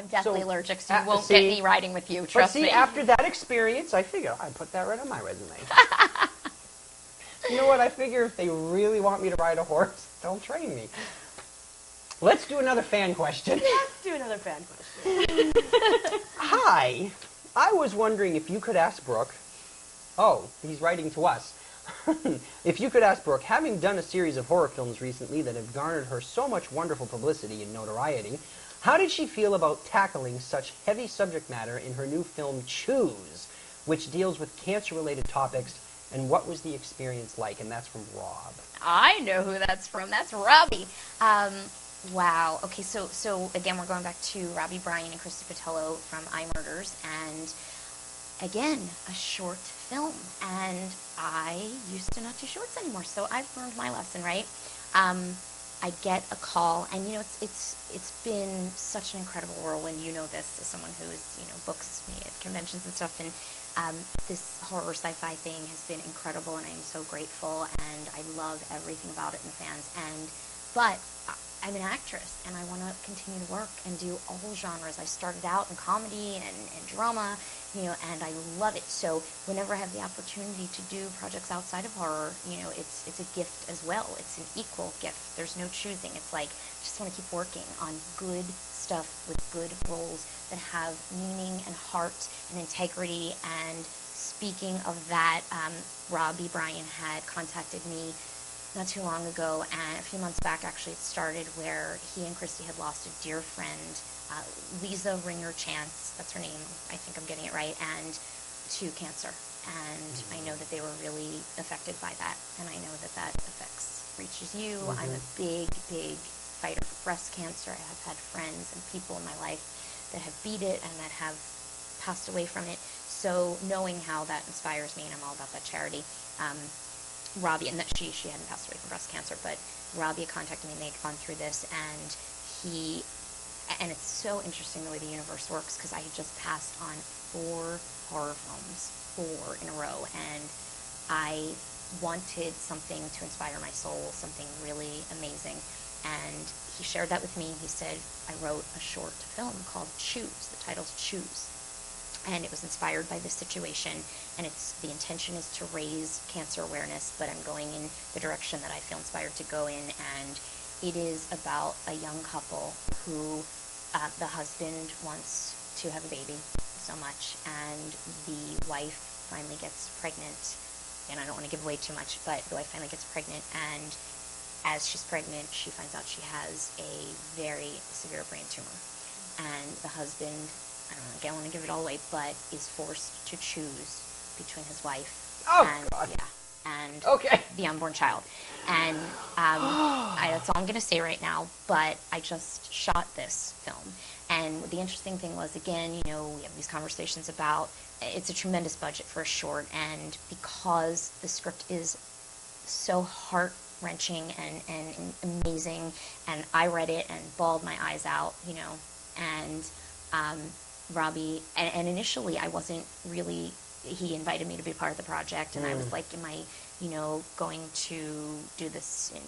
I'm deathly allergic, so you won't see, get me riding with you, trust me. After that experience, I figure I'd put that right on my resume. You know what? I figure if they really want me to ride a horse, they'll train me. Let's do another fan question. Let's do another fan question. Hi. I was wondering if you could ask Brooke. Oh, he's writing to us. If you could ask Brooke, having done a series of horror films recently that have garnered her so much wonderful publicity and notoriety, how did she feel about tackling such heavy subject matter in her new film, Choose, which deals with cancer-related topics, and what was the experience like? And that's from Rob. I know who that's from. That's Robbie. Wow. Okay, so again, we're going back to Robbie Bryan and Christy Patello from I Murders, and again, a short film. And I used to not do shorts anymore, so I've learned my lesson, right? I get a call, and you know, it's been such an incredible whirlwind. You know this as someone who is, you know, books me at conventions and stuff, and this horror sci-fi thing has been incredible, and I'm so grateful, and I love everything about it and the fans. But I'm an actress, and I want to continue to work and do all genres. I started out in comedy and drama, you know, and I love it. So whenever I have the opportunity to do projects outside of horror, you know, it's a gift as well. It's an equal gift. There's no choosing. It's like, just want to keep working on good stuff with good roles that have meaning and heart and integrity. And speaking of that, Robbie Bryan had contacted me not too long ago, and a few months back, actually, it started where he and Christy had lost a dear friend, Lisa Ringer Chance, that's her name, I think I'm getting it right, and to cancer. And I know that they were really affected by that, and I know that that reaches you. I'm a big fighter for breast cancer. I have had friends and people in my life that have beat it and that have passed away from it. So knowing how that inspires me, and I'm all about that charity, Robbie, and that she hadn't passed away from breast cancer, but Robbie had contacted me, and they'd gone through this, and it's so interesting the way the universe works, because I had just passed on 4 horror films, 4 in a row, and I wanted something to inspire my soul, something really amazing, and he shared that with me. He said, I wrote a short film called Choose. The title's Choose. And it was inspired by this situation, and the intention is to raise cancer awareness, but I'm going in the direction that I feel inspired to go in, and it is about a young couple who the husband wants to have a baby so much, and the wife finally gets pregnant, and I don't want to give away too much, but the wife finally gets pregnant, and as she's pregnant, she finds out she has a very severe brain tumor, and the husband, I don't want to give it all away, but is forced to choose between his wife and the unborn child. And that's all I'm going to say right now, but I just shot this film. And the interesting thing was, again, you know, we have these conversations about, it's a tremendous budget for a short, and because the script is so heart-wrenching and amazing, and I read it and bawled my eyes out, you know, and Robbie, and initially I wasn't really, he invited me to be part of the project, and I was like, am I, you know, going to do this and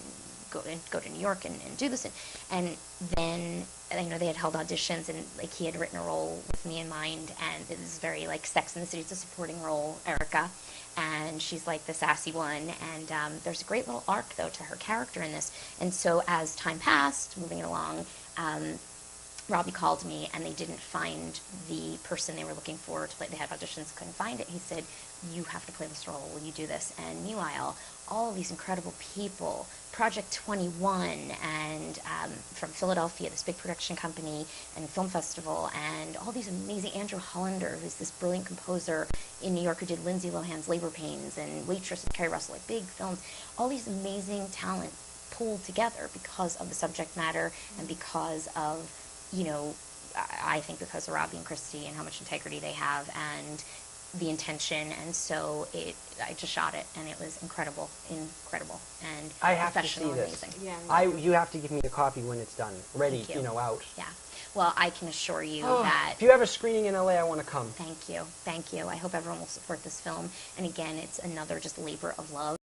go to New York and do this? And then, you know, they had held auditions, and like he had written a role with me in mind, and it was very like Sex and the City. It's a supporting role, Erica, and she's like the sassy one, and there's a great little arc though to her character in this. And so as time passed, moving it along, Robbie called me, and they didn't find the person they were looking for to play. They had auditions, couldn't find it. He said, you have to play this role. Will you do this? And meanwhile, all of these incredible people, Project 21, and from Philadelphia, this big production company and film festival, and all these amazing, Andrew Hollander, who's this brilliant composer in New York who did Lindsay Lohan's Labor Pains and Waitress with Kerry Russell, like big films, all these amazing talent pulled together because of the subject matter and because of, you know, I think because of Robbie and Christy and how much integrity they have and the intention, and so I just shot it, and it was incredible, and I have to professional see and this. amazing. Yeah, You have to give me a copy when it's done, ready, Thank you. out. Yeah. Well, I can assure you that. If you have a screening in LA, I want to come. Thank you. I hope everyone will support this film. And again, it's another just labor of love.